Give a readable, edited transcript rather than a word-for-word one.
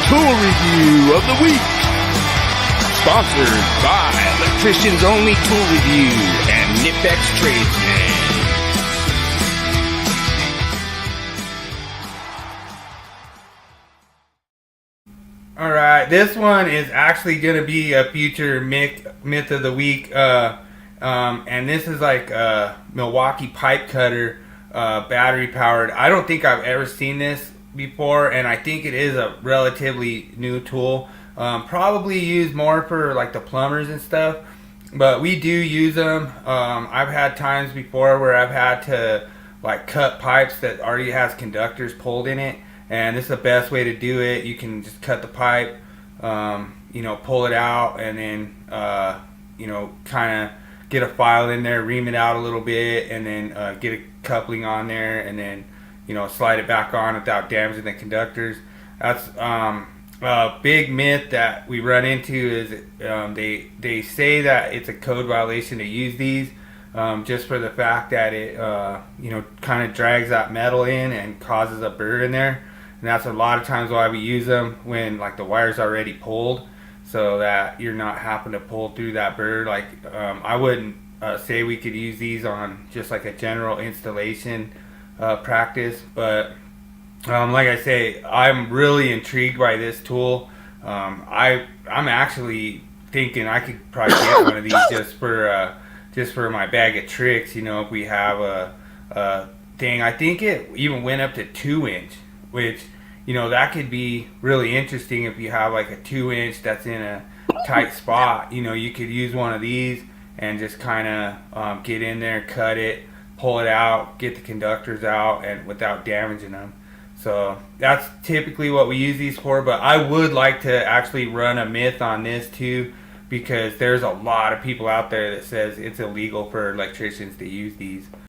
Tool Review of the Week. Sponsored by Electricians Only Tool Review and Nipex Tradesman. Alright, this one is actually going to be a future myth of the week. And this is like a Milwaukee pipe cutter, battery powered. I don't think I've ever seen this before, and I think it is a relatively new tool. Probably used more for like the plumbers and stuff, but we do use them. I've had times before where I've had to like cut pipes that already has conductors pulled in it, and this is the best way to do it. You can just cut the pipe, pull it out, and then kind of get a file in there, ream it out a little bit, and then get a coupling on there, and then slide it back on without damaging the conductors. That's a big myth that we run into is they say that it's a code violation to use these, just for the fact that it kind of drags that metal in and causes a burr in there, and that's a lot of times why we use them when like the wire's already pulled, so that you're not having to pull through that burr. Like I wouldn't say we could use these on just like a general installation practice, but like I say, I'm really intrigued by this tool. I'm actually thinking I could probably get one of these just for my bag of tricks. If we have a thing, I think it even went up to 2-inch, which that could be really interesting if you have like a 2-inch that's in a tight spot. You could use one of these and just kind of get in there, cut it, pull it out, get the conductors out, and without damaging them. So that's typically what we use these for, but I would like to actually run a myth on this too, because there's a lot of people out there that says it's illegal for electricians to use these.